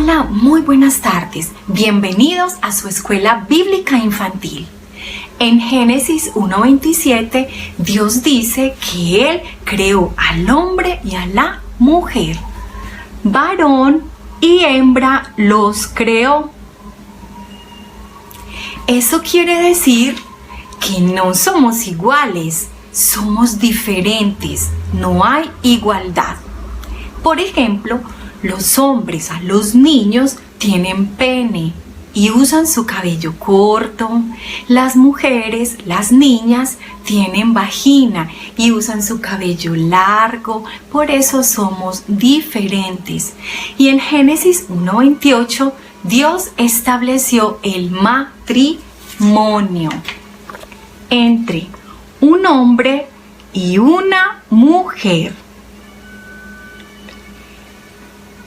Hola, muy buenas tardes. Bienvenidos a su escuela bíblica infantil. En Génesis 1:27, Dios dice que Él creó al hombre y a la mujer. Varón y hembra los creó. Eso quiere decir que no somos iguales, somos diferentes, no hay igualdad. Por ejemplo, los hombres a los niños tienen pene y usan su cabello corto. Las mujeres, las niñas, tienen vagina y usan su cabello largo. Por eso somos diferentes. Y en Génesis 1:28, Dios estableció el matrimonio entre un hombre y una mujer.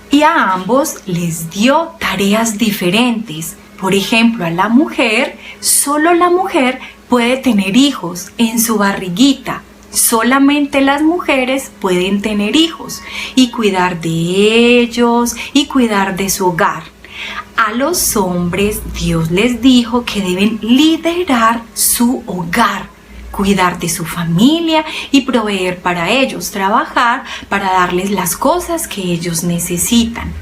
Y a ambos les dio tareas diferentes. Por ejemplo, a la mujer, solo la mujer puede tener hijos en su barriguita. Solamente las mujeres pueden tener hijos y cuidar de ellos y cuidar de su hogar. A los hombres, Dios les dijo que deben liderar su hogar, cuidar de su familia y proveer para ellos, trabajar para darles las cosas que ellos necesitan.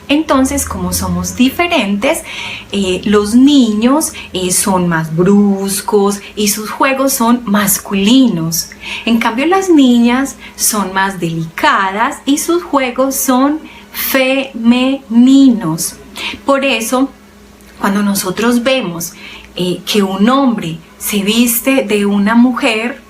Entonces, como somos diferentes, los niños son más bruscos y sus juegos son masculinos. En cambio, las niñas son más delicadas y sus juegos son femeninos. Por eso, cuando nosotros vemos que un hombre se viste de una mujer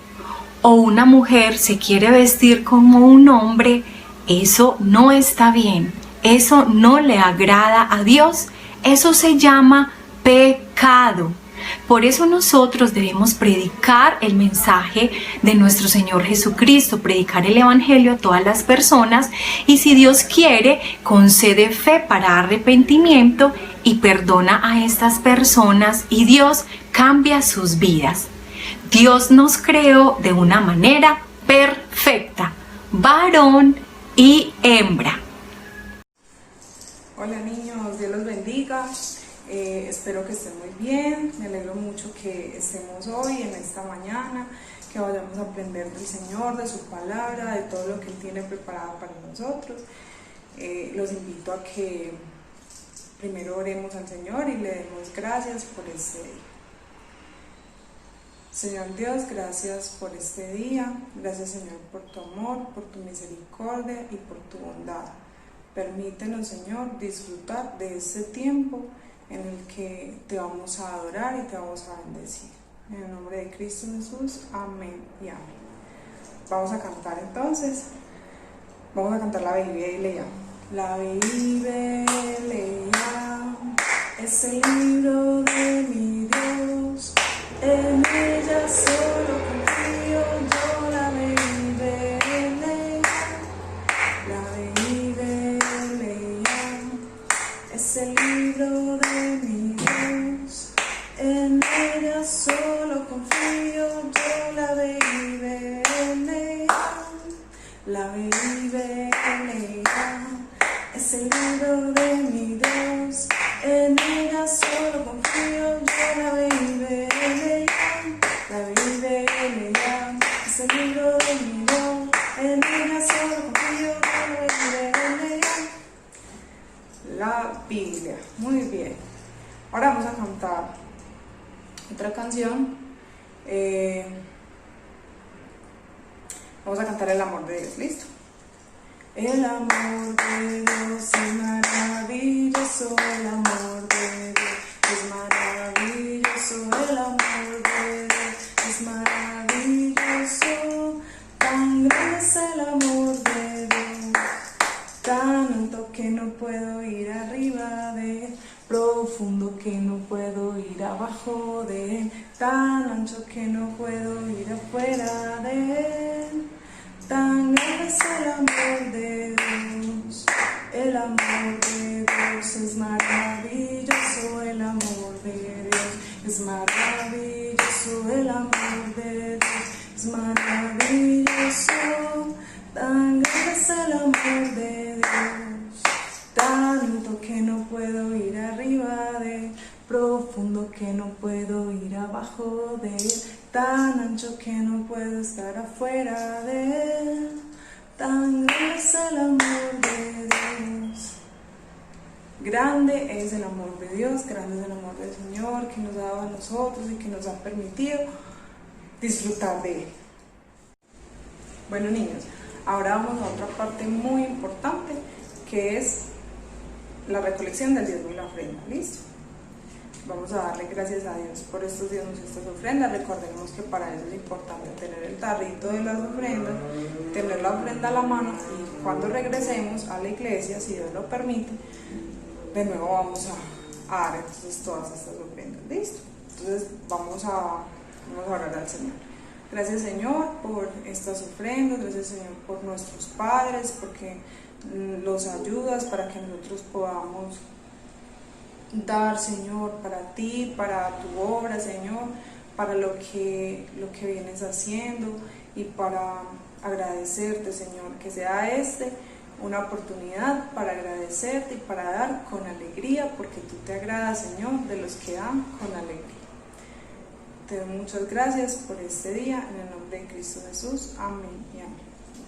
o una mujer se quiere vestir como un hombre, eso no está bien, eso no le agrada a Dios, eso se llama pecado. Por eso nosotros debemos predicar el mensaje de nuestro Señor Jesucristo, predicar el Evangelio a todas las personas y si Dios quiere, concede fe para arrepentimiento y perdona a estas personas y Dios cambia sus vidas. Dios nos creó de una manera perfecta, varón y hembra. Hola niños, Dios los bendiga. Espero que estén muy bien. Me alegro mucho que estemos hoy en esta mañana, que vayamos a aprender del Señor, de su palabra, de todo lo que Él tiene preparado para nosotros. Los invito a que primero oremos al Señor y le demos gracias por este día. Señor Dios, gracias por este día. Gracias, Señor, por tu amor, por tu misericordia y por tu bondad. Permítenos, Señor, disfrutar de este tiempo en el que te vamos a adorar y te vamos a bendecir. En el nombre de Cristo Jesús, amén y amén. Vamos a cantar entonces. Vamos a cantar la Biblia y leía. La Biblia es el libro de mi Dios. En ella solo confío yo. La Biblia, es el libro de mi Dios, en ella solo confío yo. La Biblia, es el libro de mi Dios, en ella solo confío yo. La Biblia, es el libro de mi Dios, en ella solo confío yo. La Biblia. Muy bien. Ahora vamos a cantar otra canción. Vamos a cantar El amor de Dios. ¿Listo? El amor de Dios es maravilloso. El amor de Dios es maravilloso. El amor de Dios es maravilloso. Tan grande es el amor de Dios, tan alto que no puedo ir arriba de él, profundo que no puedo ir abajo de él, tan ancho que no puedo ir afuera de él. Tan grande es el amor de Dios, el amor de Dios es maravilloso, el amor de Dios es maravilloso, el amor de Dios es maravilloso. Tan grande es el amor de Dios, tanto que no profundo que no puedo ir abajo de él, tan ancho que no puedo estar afuera de él, tan grande es el amor de Dios. Grande es el amor de Dios, grande es el amor del Señor que nos ha dado a nosotros y que nos ha permitido disfrutar de él. Bueno, niños, ahora vamos a otra parte muy importante, que es la recolección del diezmo y la ofrenda. ¿Listo? Vamos a darle gracias a Dios por estos diezmos y estas ofrendas. Recordemos que para eso es importante tener el tarrito de las ofrendas, tener la ofrenda a la mano, y cuando regresemos a la iglesia, si Dios lo permite, de nuevo vamos a dar entonces todas estas ofrendas. ¿Listo? Entonces vamos a orar al Señor. Gracias, Señor, por estas ofrendas. Gracias, Señor, por nuestros padres, porque los ayudas para que nosotros podamos dar, Señor, para ti, para tu obra, Señor, para lo que vienes haciendo, y para agradecerte, Señor, que sea una oportunidad para agradecerte y para dar con alegría, porque tú te agradas, Señor, de los que dan con alegría. Te doy muchas gracias por este día, en el nombre de Cristo Jesús, amén y amén.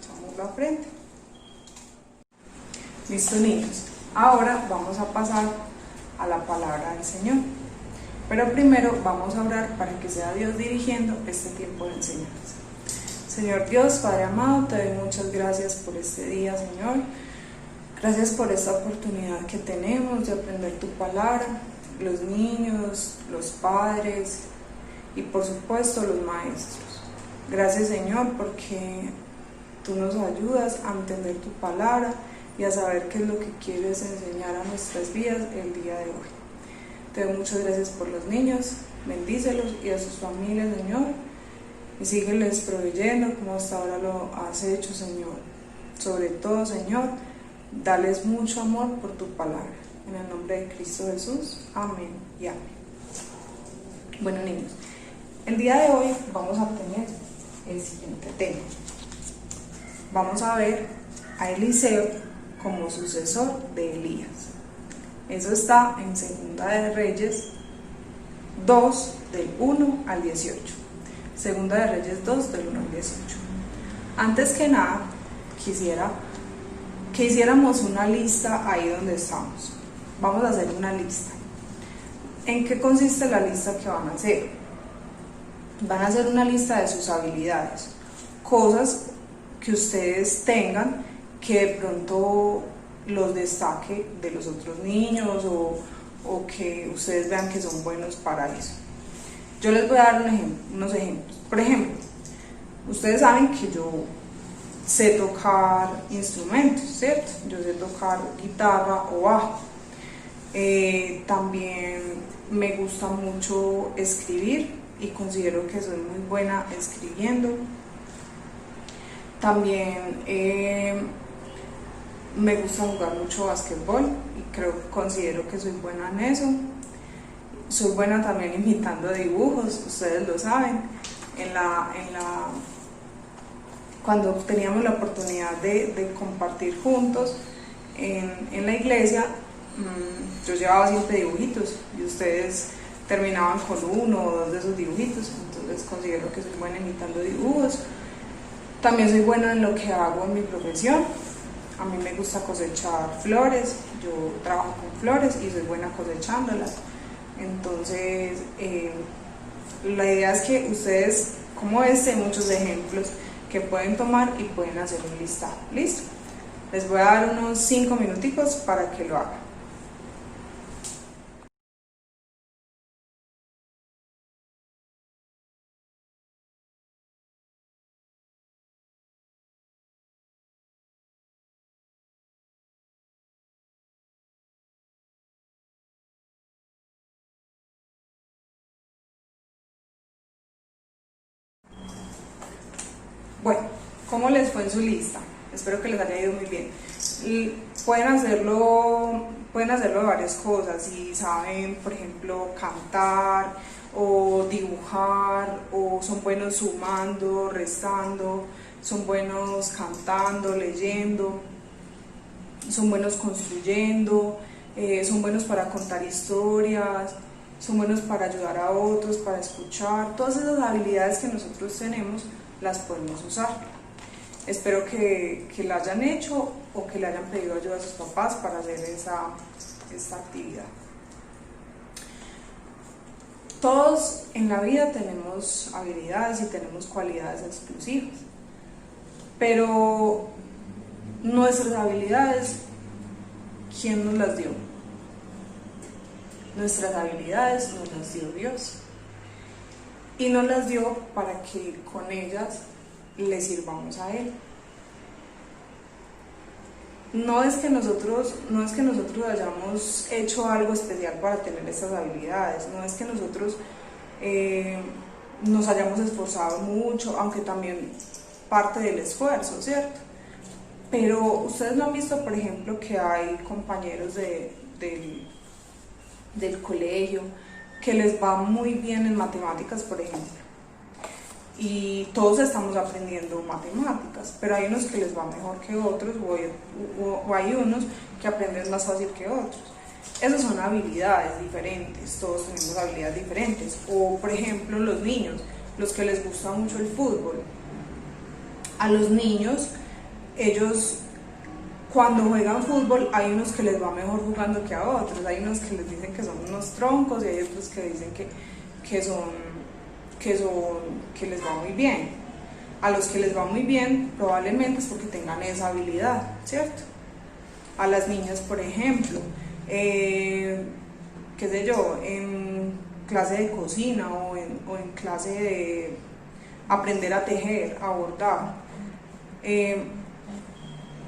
Echamos la ofrenda. Listo, niños, ahora vamos a pasar a la palabra del Señor, pero primero vamos a orar para que sea Dios dirigiendo este tiempo de enseñanza. Señor Dios, Padre amado, te doy muchas gracias por este día, Señor. Gracias por esta oportunidad que tenemos de aprender tu palabra, los niños, los padres y por supuesto los maestros. Gracias, Señor, porque tú nos ayudas a entender tu palabra y a saber qué es lo que quieres enseñar a nuestras vidas el día de hoy. Te doy muchas gracias por los niños, bendícelos y a sus familias, Señor, y sígueles proveyendo como hasta ahora lo has hecho, Señor. Sobre todo, Señor, dales mucho amor por tu palabra. En el nombre de Cristo Jesús, amén y amén. Bueno, niños, el día de hoy vamos a tener el siguiente tema. Vamos a ver a Eliseo como sucesor de Elías. Eso está en Segunda de Reyes 2, del 1 al 18. Segunda de Reyes 2, del 1 al 18. Antes que nada, quisiera que hiciéramos una lista ahí donde estamos. Vamos a hacer una lista. ¿En qué consiste la lista que van a hacer? Van a hacer una lista de sus habilidades, cosas que ustedes tengan que de pronto los destaque de los otros niños, o que ustedes vean que son buenos para eso. Yo les voy a dar unos ejemplos. Por ejemplo, ustedes saben que yo sé tocar instrumentos, ¿cierto? Yo sé tocar guitarra o bajo. También me gusta mucho escribir y considero que soy muy buena escribiendo. También me gusta jugar mucho básquetbol y considero que soy buena en eso. Soy buena también imitando dibujos, ustedes lo saben. Cuando teníamos la oportunidad de compartir juntos en la iglesia, yo llevaba siempre dibujitos y ustedes terminaban con uno o dos de esos dibujitos, entonces considero que soy buena imitando dibujos. También soy buena en lo que hago en mi profesión. A mí me gusta cosechar flores, yo trabajo con flores y soy buena cosechándolas. Entonces, la idea es que ustedes, como hay muchos ejemplos que pueden tomar y pueden hacer un listado. ¿Listo? Les voy a dar unos 5 minuticos para que lo hagan. Bueno, ¿cómo les fue en su lista? Espero que les haya ido muy bien. Pueden hacerlo de varias cosas. Si saben, por ejemplo, cantar o dibujar, o son buenos sumando, restando, son buenos cantando, leyendo, son buenos construyendo, son buenos para contar historias, son buenos para ayudar a otros, para escuchar. Todas esas habilidades que nosotros tenemos las podemos usar. Espero que la hayan hecho o que le hayan pedido ayuda a sus papás para hacer esta actividad. Todos en la vida tenemos habilidades y tenemos cualidades exclusivas, pero nuestras habilidades, ¿quién nos las dio? Nuestras habilidades nos las dio Dios, y nos las dio para que con ellas le sirvamos a Él. No es que nosotros hayamos hecho algo especial para tener estas habilidades, no es que nosotros nos hayamos esforzado mucho, aunque también parte del esfuerzo, ¿cierto? Pero ustedes no han visto, por ejemplo, que hay compañeros del colegio que les va muy bien en matemáticas, por ejemplo, y todos estamos aprendiendo matemáticas, pero hay unos que les va mejor que otros, o hay unos que aprenden más fácil que otros. Esas son habilidades diferentes, todos tenemos habilidades diferentes. O por ejemplo los niños, los que les gusta mucho el fútbol. A los niños, ellos cuando juegan fútbol, hay unos que les va mejor jugando que a otros, hay unos que les dicen que son unos troncos y hay otros que dicen que les va muy bien. A los que les va muy bien probablemente es porque tengan esa habilidad, ¿cierto? A las niñas, por ejemplo, qué sé yo, en clase de cocina o en clase de aprender a tejer, a bordar,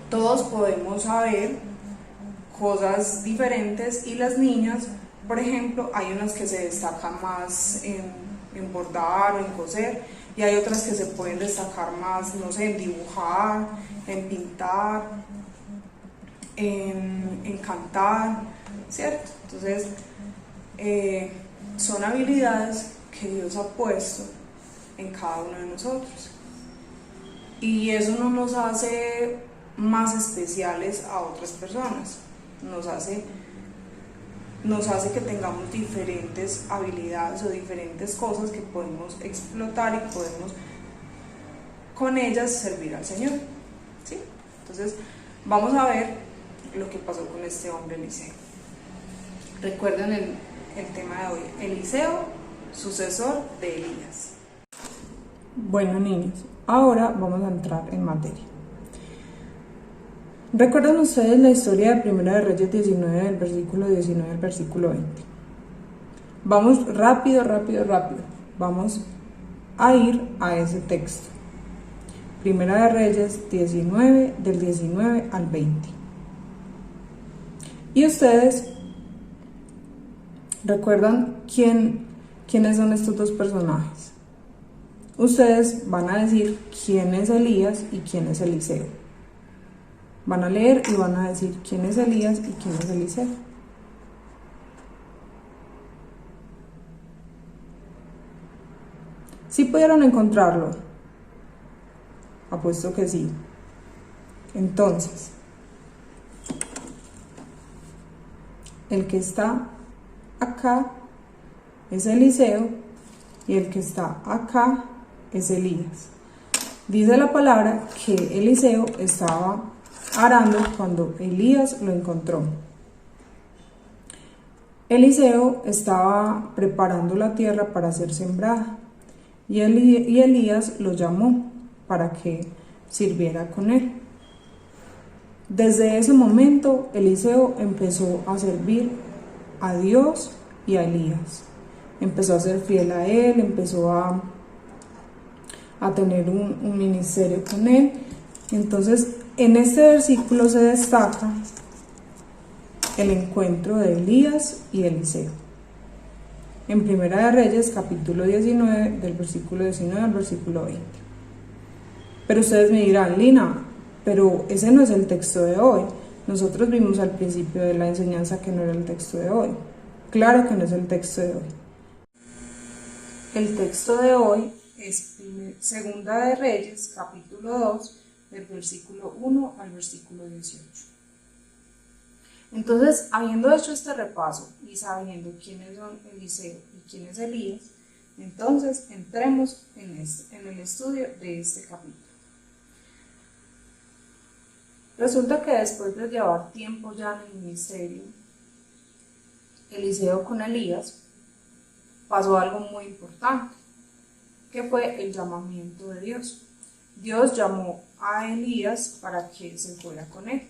todos podemos saber cosas diferentes, y las niñas, por ejemplo, hay unas que se destacan más en bordar o en coser, y hay otras que se pueden destacar más, no sé, en dibujar, en pintar, en cantar, ¿cierto? Entonces, son habilidades que Dios ha puesto en cada uno de nosotros, y eso no nos hace más especiales a otras personas, nos hace que tengamos diferentes habilidades o diferentes cosas que podemos explotar y podemos con ellas servir al Señor, ¿sí? Entonces vamos a ver lo que pasó con este hombre Eliseo. Recuerden el tema de hoy: Eliseo, sucesor de Elías. Bueno, niños, ahora vamos a entrar en materia. ¿Recuerdan ustedes la historia de Primera de Reyes 19, del versículo 19 al versículo 20? Vamos rápido. Vamos a ir a ese texto. Primera de Reyes 19, del 19 al 20. Y ustedes recuerdan quiénes son estos dos personajes. Ustedes van a decir quién es Elías y quién es Eliseo. Van a leer y van a decir quién es Elías y quién es Eliseo. ¿Sí pudieron encontrarlo? Apuesto que sí. Entonces, el que está acá es Eliseo y el que está acá es Elías. Dice la palabra que Eliseo estaba arando cuando Elías lo encontró. Eliseo estaba preparando la tierra para ser sembrada, y Elías lo llamó para que sirviera con él. Desde ese momento Eliseo empezó a servir a Dios y a Elías. Empezó a ser fiel a él, empezó a tener un ministerio con él. Entonces, en este versículo se destaca el encuentro de Elías y Eliseo. En Primera de Reyes, capítulo 19, del versículo 19 al versículo 20. Pero ustedes me dirán, Lina, pero ese no es el texto de hoy. Nosotros vimos al principio de la enseñanza que no era el texto de hoy. Claro que no es el texto de hoy. El texto de hoy es Segunda de Reyes, capítulo 2, del versículo 1 al versículo 18. Entonces, habiendo hecho este repaso y sabiendo quiénes son Eliseo y quién es Elías, entonces entremos en el estudio de este capítulo. Resulta que después de llevar tiempo ya en el ministerio, Eliseo con Elías, pasó algo muy importante, que fue el llamamiento de Dios. Dios llamó a Elías para que se fuera con él.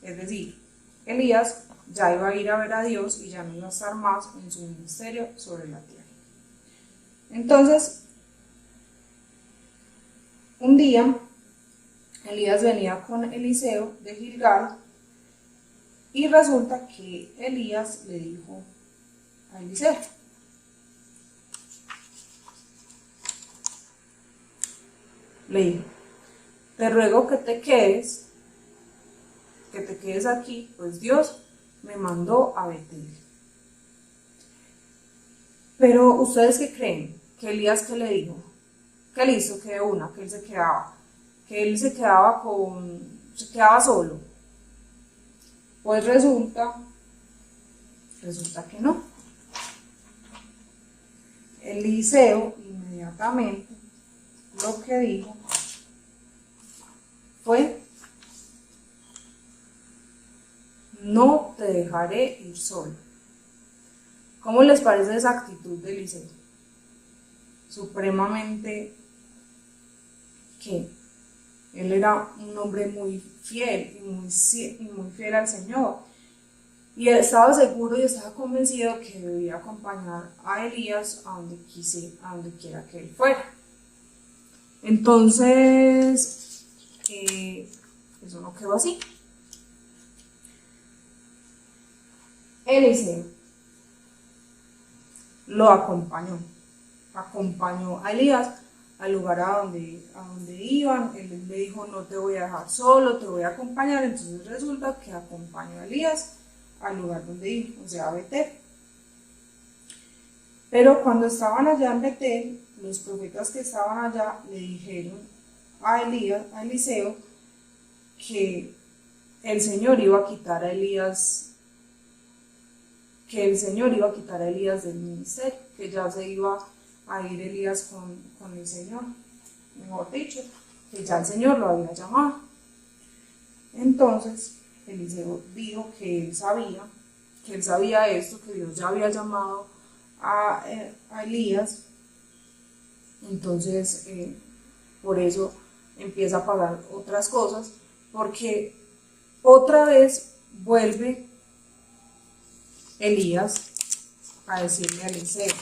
Es decir, Elías ya iba a ir a ver a Dios y ya no iba a estar más en su ministerio sobre la tierra. Entonces, un día, Elías venía con Eliseo de Gilgal y resulta que Elías le dijo a Eliseo: le dijo, te ruego que te quedes aquí, pues Dios me mandó a Betel. Pero ¿ustedes qué creen? ¿Que Elías qué le dijo? Que él hizo, que él se quedaba, se quedaba solo. Pues resulta que no. Eliseo inmediatamente lo que dijo fue: no te dejaré ir solo. ¿Cómo les parece esa actitud de Eliseo? Supremamente que él era un hombre muy fiel y muy fiel al Señor. Y él estaba seguro y estaba convencido que debía acompañar a Elías a donde quiera que él fuera. Entonces, eso no quedó así. Eliseo lo acompañó a Elías al lugar a donde iban. Él le dijo: no te voy a dejar solo, te voy a acompañar. Entonces resulta que acompañó a Elías al lugar donde iba, o sea, a Betel. Pero cuando estaban allá en Betel, los profetas que estaban allá le dijeron a Eliseo, que el Señor iba a quitar a Elías del ministerio, que ya se iba a ir Elías con el Señor, mejor dicho, que ya el Señor lo había llamado. Entonces Eliseo dijo que él sabía esto, que Dios ya había llamado a Elías. Entonces por eso empieza a pagar otras cosas, porque otra vez vuelve Elías a decirle a Eliseo.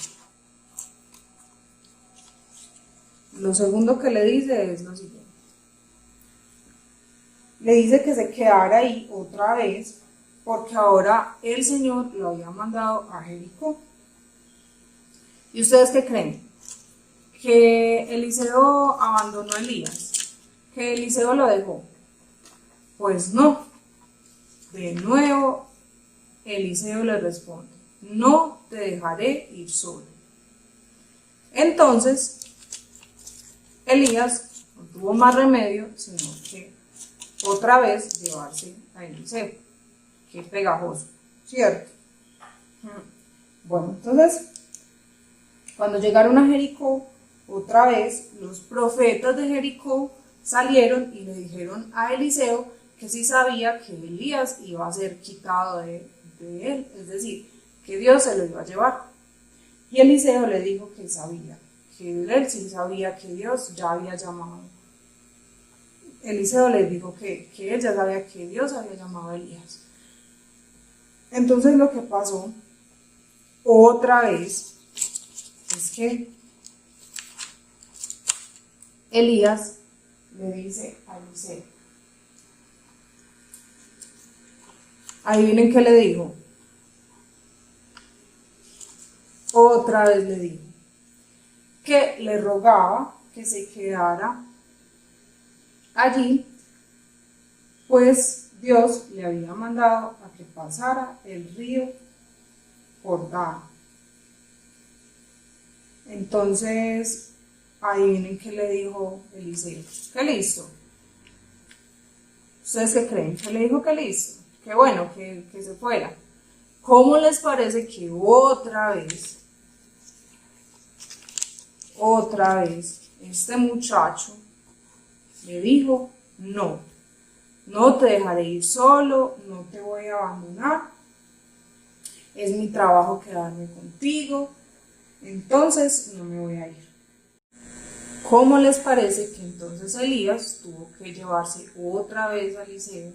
Lo segundo que le dice es lo siguiente: le dice que se quedara ahí otra vez, porque ahora el Señor lo había mandado a Jericó. ¿Y ustedes qué creen? ¿Que Eliseo abandonó a Elías? ¿Que Eliseo lo dejó? Pues no. De nuevo Eliseo le responde: no te dejaré ir solo. Entonces Elías no tuvo más remedio sino que otra vez llevarse a Eliseo. Qué pegajoso, ¿cierto? Bueno, entonces cuando llegaron a Jericó, otra vez los profetas de Jericó salieron y le dijeron a Eliseo que sí sabía que Elías iba a ser quitado de él, es decir, que Dios se lo iba a llevar. Y Eliseo le dijo que sabía, que él sí sabía que Dios ya había llamado. Eliseo le dijo que él ya sabía que Dios había llamado a Elías. Entonces lo que pasó otra vez es que Elías le dice a Eliseo, adivinen qué le dijo. Otra vez le dijo que le rogaba que se quedara allí, pues Dios le había mandado a que pasara el río Jordán. Entonces, adivinen qué le dijo Eliseo. ¿Qué listo? ¿Ustedes qué creen? ¿Qué le dijo que listo? bueno, que se fuera. ¿Cómo les parece que otra vez, este muchacho le dijo, no, no te dejaré ir solo, no te voy a abandonar, es mi trabajo quedarme contigo, entonces no me voy a ir. ¿Cómo les parece que entonces Elías tuvo que llevarse otra vez a Eliseo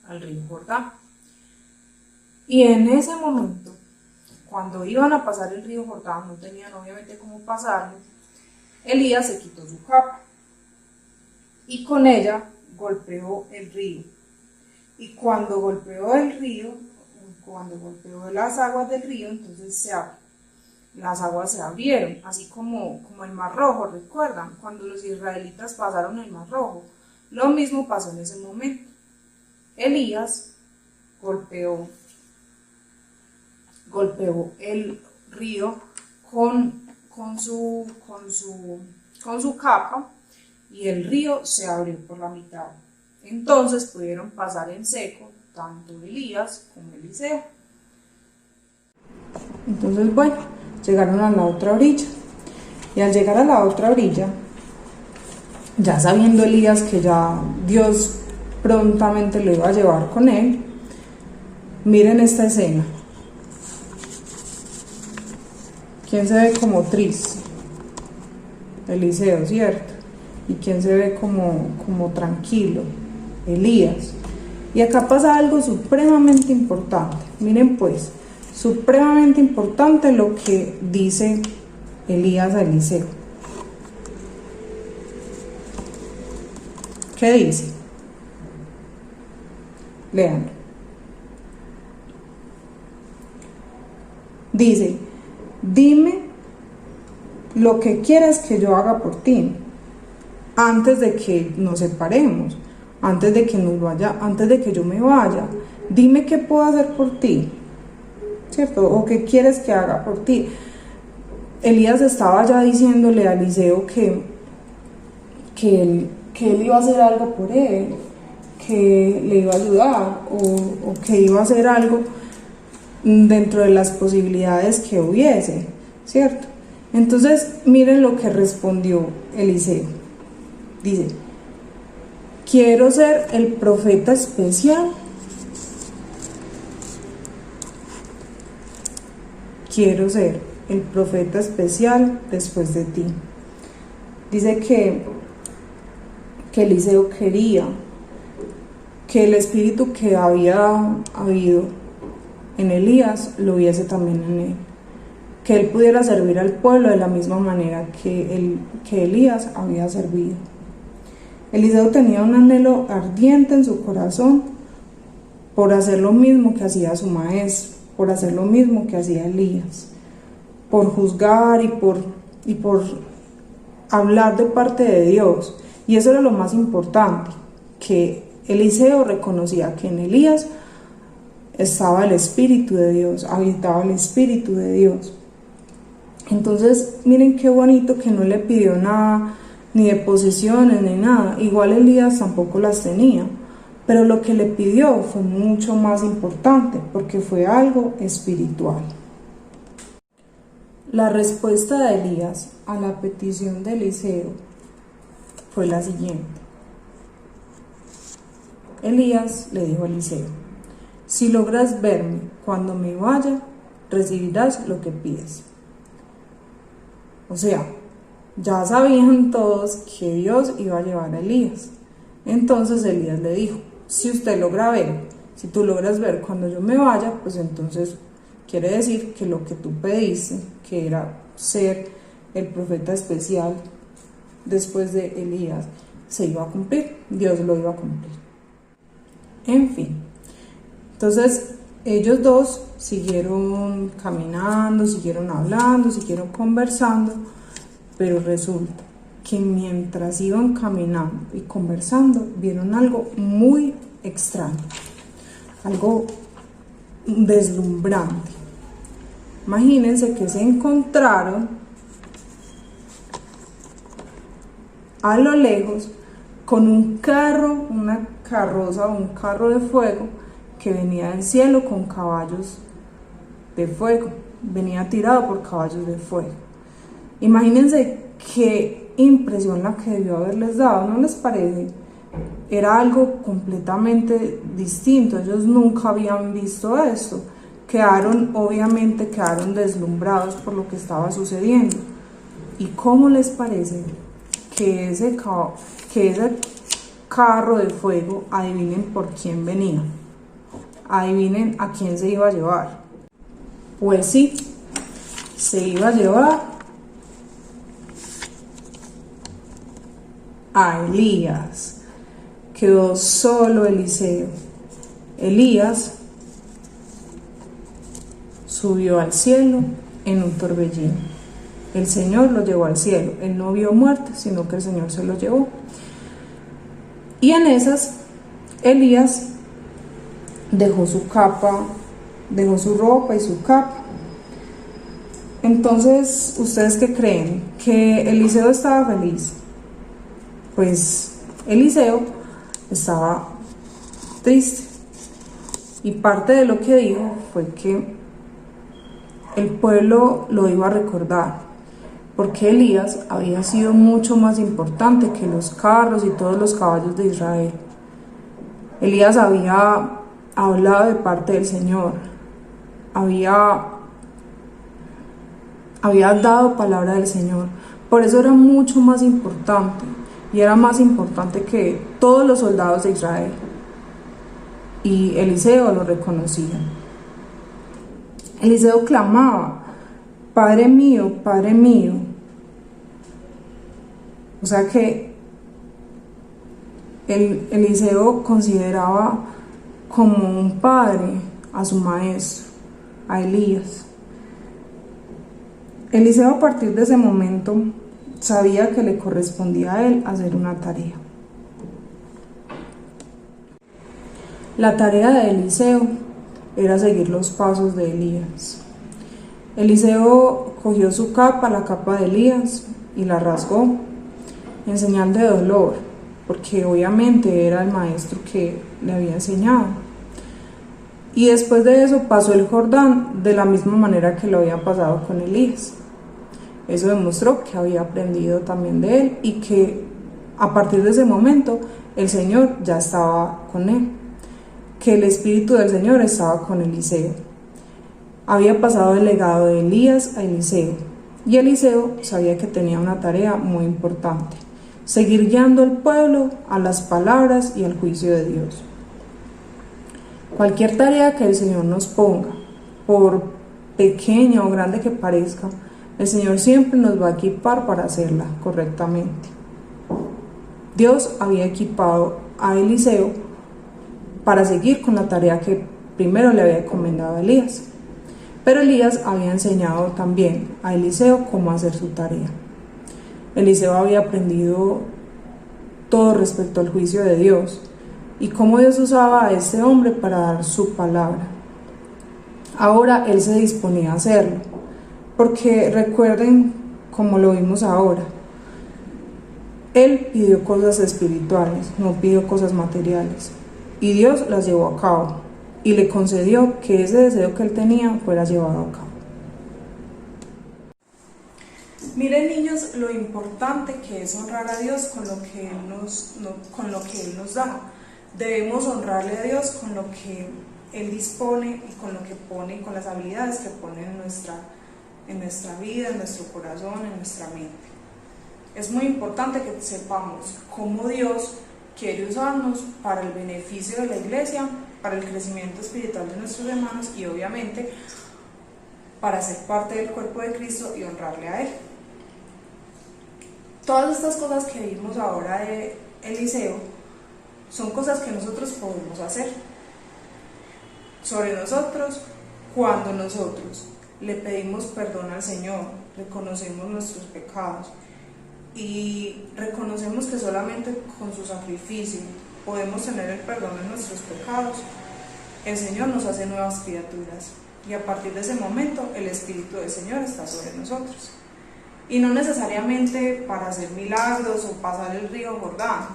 al río Jordán? Y en ese momento, cuando iban a pasar el río Jordán, no tenían obviamente cómo pasarlo, Elías se quitó su capa y con ella golpeó el río. Y cuando golpeó el río, cuando golpeó las aguas del río, entonces las aguas se abrieron, así como el Mar Rojo, ¿recuerdan? Cuando los israelitas pasaron el Mar Rojo, lo mismo pasó en ese momento. Elías golpeó el río con su capa y el río se abrió por la mitad. Entonces pudieron pasar en seco tanto Elías como Eliseo. Entonces, bueno, llegaron a la otra orilla. Y al llegar a la otra orilla, ya sabiendo Elías que ya Dios prontamente lo iba a llevar con él, miren esta escena. ¿Quién se ve como triste? Eliseo, ¿cierto? ¿Y quién se ve como tranquilo? Elías. Y acá pasa algo supremamente importante. Miren pues, supremamente importante lo que dice Elías a Eliseo. ¿Qué dice? Lean. Dice, dime lo que quieras que yo haga por ti antes de que nos separemos, antes de que yo me vaya. Dime qué puedo hacer por ti, ¿cierto? O qué quieres que haga por ti. Elías estaba ya diciéndole a Eliseo que él iba a hacer algo por él, que le iba a ayudar o que iba a hacer algo dentro de las posibilidades que hubiese, ¿cierto? Entonces, miren lo que respondió Eliseo. Dice, quiero ser el profeta especial. Quiero ser el profeta especial después de ti. Dice que Eliseo quería que el espíritu que había habido en Elías lo hubiese también en él, que él pudiera servir al pueblo de la misma manera que Elías había servido. Eliseo tenía un anhelo ardiente en su corazón por hacer lo mismo que hacía su maestro, por hacer lo mismo que hacía Elías, por juzgar y por hablar de parte de Dios. Y eso era lo más importante, que Eliseo reconocía que en Elías estaba el Espíritu de Dios, habitaba el Espíritu de Dios. Entonces, miren qué bonito que no le pidió nada, ni de posesiones, ni nada. Igual Elías tampoco las tenía, pero lo que le pidió fue mucho más importante, porque fue algo espiritual. La respuesta de Elías a la petición de Eliseo fue la siguiente. Elías le dijo a Eliseo, si logras verme cuando me vaya, recibirás lo que pides. O sea, ya sabían todos que Dios iba a llevar a Elías. Entonces Elías le dijo, si usted logra ver, si tú logras ver cuando yo me vaya, pues entonces quiere decir que lo que tú pediste, que era ser el profeta especial después de Elías, se iba a cumplir, Dios lo iba a cumplir. En fin, entonces ellos dos siguieron caminando, siguieron hablando, siguieron conversando, pero resulta que mientras iban caminando y conversando, vieron algo muy extraño, algo deslumbrante. Imagínense que se encontraron a lo lejos con un carro, una carroza o un carro de fuego que venía del cielo con caballos de fuego, venía tirado por caballos de fuego. Imagínense qué impresión la que debió haberles dado, ¿no les parece? Era algo completamente distinto, ellos nunca habían visto esto. Obviamente quedaron deslumbrados por lo que estaba sucediendo. ¿Y cómo les parece que ese carro de fuego, adivinen por quién venía? Adivinen a quién se iba a llevar. Pues sí, se iba a llevar a Elías. Quedó solo Eliseo. Elías subió al cielo en un torbellino. El Señor lo llevó al cielo. Él no vio muerte, sino que el Señor se lo llevó. Y en esas, Elías dejó su capa, dejó su ropa y su capa. Entonces, ¿ustedes qué creen? ¿Que Eliseo estaba feliz? Pues Eliseo estaba triste. Y parte de lo que dijo fue que el pueblo lo iba a recordar, porque Elías había sido mucho más importante que los carros y todos los caballos de Israel. Elías había hablado de parte del Señor, había dado palabra del Señor, por eso era mucho más importante, y era más importante que todos los soldados de Israel, y Eliseo lo reconocía. Eliseo clamaba: Padre mío, Padre mío. O sea que Eliseo consideraba como un padre a su maestro, a Elías. Eliseo, a partir de ese momento, sabía que le correspondía a él hacer una tarea. La tarea de Eliseo era seguir los pasos de Elías. Eliseo cogió su capa, la capa de Elías, y la rasgó en señal de dolor, porque obviamente era el maestro que le había enseñado. Y después de eso pasó el Jordán de la misma manera que lo había pasado con Elías. Eso demostró que había aprendido también de él y que a partir de ese momento el Señor ya estaba con él, que el Espíritu del Señor estaba con Eliseo. Había pasado el legado de Elías a Eliseo, y Eliseo sabía que tenía una tarea muy importante: seguir guiando al pueblo a las palabras y al juicio de Dios. Cualquier tarea que el Señor nos ponga, por pequeña o grande que parezca, el Señor siempre nos va a equipar para hacerla correctamente. Dios había equipado a Eliseo para seguir con la tarea que primero le había encomendado a Elías. Pero Elías había enseñado también a Eliseo cómo hacer su tarea. Eliseo había aprendido todo respecto al juicio de Dios y cómo Dios usaba a este hombre para dar su palabra. Ahora él se disponía a hacerlo, porque recuerden, como lo vimos ahora, él pidió cosas espirituales, no pidió cosas materiales, y Dios las llevó a cabo y le concedió que ese deseo que él tenía fuera llevado a cabo. Miren, niños, lo importante que es honrar a Dios con lo que Él nos da. Debemos honrarle a Dios con lo que Él dispone y con lo que pone, con las habilidades que pone en nuestra vida, en nuestro corazón, en nuestra mente. Es muy importante que sepamos cómo Dios quiere usarnos para el beneficio de la iglesia, para el crecimiento espiritual de nuestros hermanos y obviamente para ser parte del cuerpo de Cristo y honrarle a Él. Todas estas cosas que vimos ahora de Eliseo son cosas que nosotros podemos hacer sobre nosotros cuando nosotros le pedimos perdón al Señor, reconocemos nuestros pecados y reconocemos que solamente con su sacrificio podemos tener el perdón de nuestros pecados. El Señor nos hace nuevas criaturas y a partir de ese momento el Espíritu del Señor está sobre nosotros. Y no necesariamente para hacer milagros o pasar el río Jordán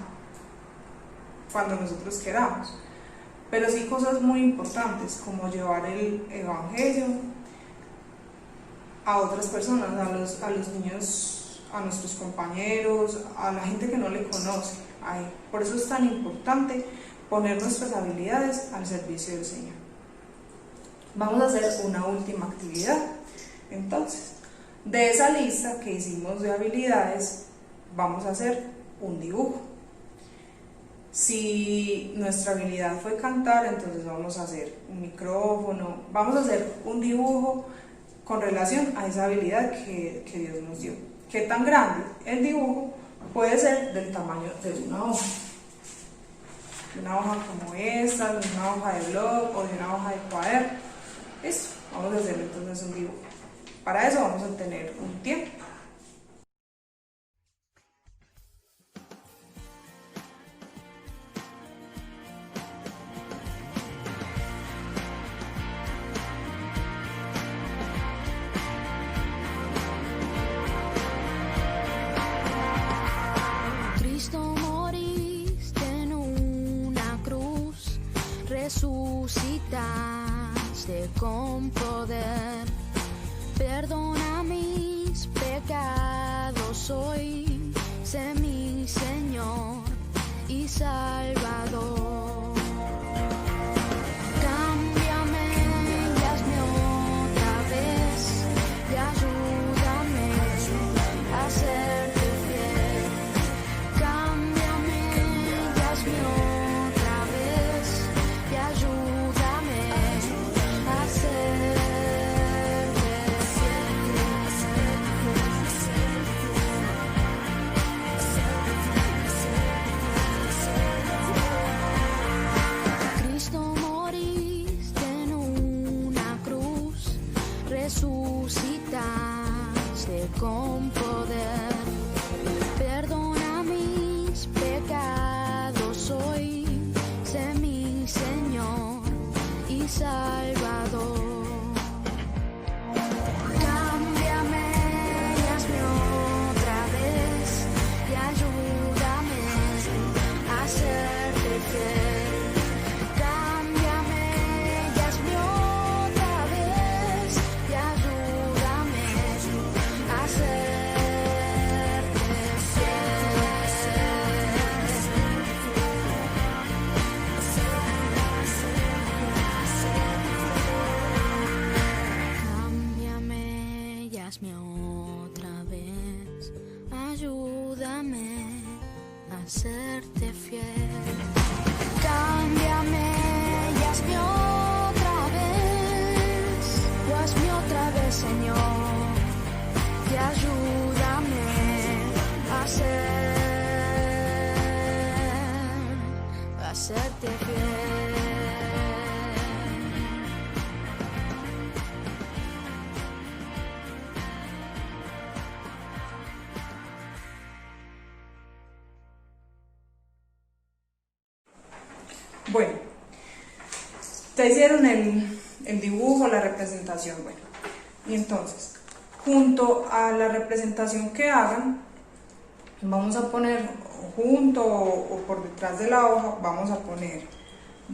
cuando nosotros queramos, pero sí cosas muy importantes como llevar el evangelio a otras personas, a los niños, a nuestros compañeros, a la gente que no le conoce. Por eso es tan importante poner nuestras habilidades al servicio del Señor. Vamos a hacer una última actividad. Entonces, de esa lista que hicimos de habilidades, vamos a hacer un dibujo. Si nuestra habilidad fue cantar, entonces vamos a hacer un micrófono, vamos a hacer un dibujo con relación a esa habilidad que Dios nos dio. ¿Qué tan grande? El dibujo puede ser del tamaño de una hoja. Una hoja como esta, de una hoja de blog o de una hoja de cuaderno. Eso, vamos a hacer entonces un dibujo. Para eso vamos a tener un tiempo. Resucitaste con poder, perdona mis pecados hoy, sé mi Señor y Salvador. Cámbiame y hazme otra vez y ayúdame a serte fiel. Cámbiame y hazme otra vez y ayúdame a serte fiel. Cristo, moriste en una cruz, resucitaste con poder, perdona mis pecados hoy, sé mi Señor y Salvador. Cámbiame y hazme otra vez y ayúdame a serte fiel. Cámbiame y hazme otra vez y ayúdame a serte Cámbiame y hazme otra vez, ayúdame a serte fiel. Cámbiame y hazme otra vez, o hazme otra vez, Señor, y ayúdame a serte fiel. Bueno, te hicieron el dibujo, la representación, bueno, y entonces, junto a la representación que hagan, vamos a poner junto o por detrás de la hoja, vamos a poner: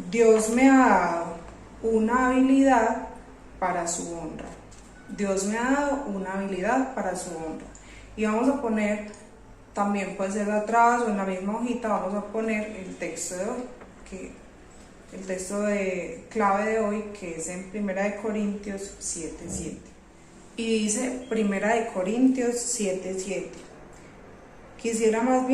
Dios me ha dado una habilidad para su honra. Dios me ha dado una habilidad para su honra. Y vamos a poner, también puede ser de atrás o en la misma hojita, vamos a poner el texto de hoy, el texto de clave de hoy, que es en 1 Corintios 7:7. Y dice 1 Corintios 7:7: Quisiera más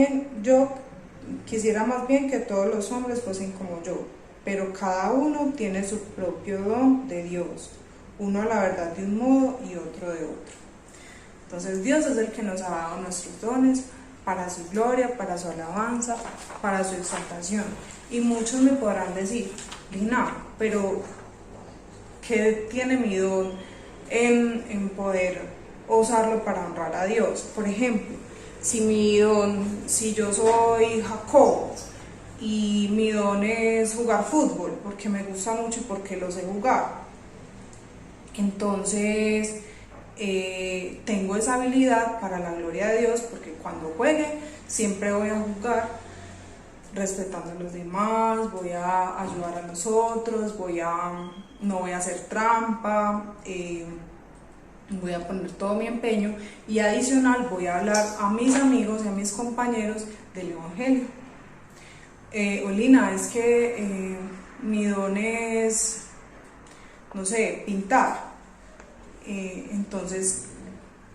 bien que todos los hombres fuesen como yo, pero cada uno tiene su propio don de Dios, uno la verdad de un modo y otro de otro. Entonces Dios es el que nos ha dado nuestros dones para su gloria, para su alabanza, para su exaltación. Y muchos me podrán decir: Lina, pero ¿qué tiene mi don en poder usarlo para honrar a Dios? Por ejemplo, si yo soy Jacobo y mi don es jugar fútbol, porque me gusta mucho y porque lo sé jugar, entonces tengo esa habilidad para la gloria de Dios, porque cuando juegue siempre voy a jugar respetando a los demás, voy a ayudar a los otros, no voy a hacer trampa, voy a poner todo mi empeño y adicional voy a hablar a mis amigos y a mis compañeros del Evangelio. Olina, es que mi don es, no sé, pintar. Entonces,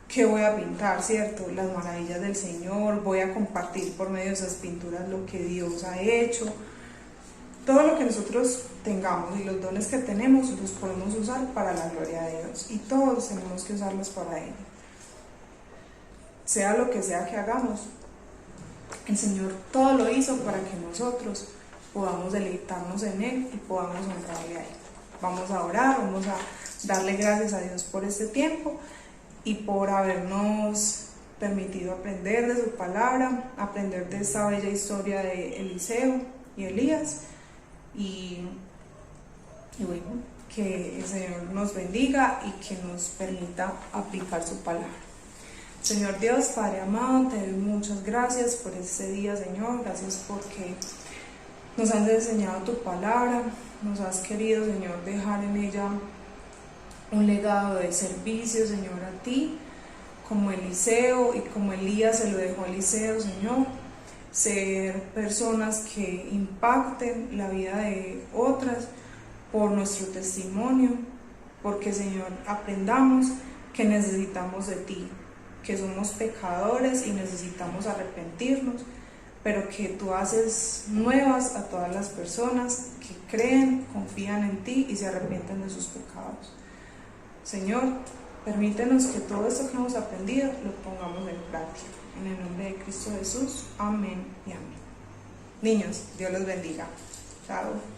¿qué voy a pintar, cierto? Las maravillas del Señor, voy a compartir por medio de esas pinturas lo que Dios ha hecho. Todo lo que nosotros tengamos y los dones que tenemos los podemos usar para la gloria de Dios y todos tenemos que usarlos para Él. Sea lo que sea que hagamos, el Señor todo lo hizo para que nosotros podamos deleitarnos en Él y podamos honrarle a Él. Vamos a orar, vamos a darle gracias a Dios por este tiempo y por habernos permitido aprender de su palabra, aprender de esta bella historia de Eliseo y Elías. Y bueno, que el Señor nos bendiga y que nos permita aplicar su palabra. Señor Dios, Padre amado, te doy muchas gracias por este día, Señor. Gracias porque nos has enseñado tu palabra, nos has querido, Señor, dejar en ella un legado de servicio, Señor, a ti, como Eliseo y como Elías se lo dejó a Eliseo, Señor. Ser personas que impacten la vida de otras por nuestro testimonio, porque, Señor, aprendamos que necesitamos de ti, que somos pecadores y necesitamos arrepentirnos, pero que tú haces nuevas a todas las personas que creen, confían en ti y se arrepienten de sus pecados. Señor, permítenos que todo esto que hemos aprendido lo pongamos en práctica. En el nombre de Cristo Jesús, amén y amén. Niños, Dios los bendiga. Chao.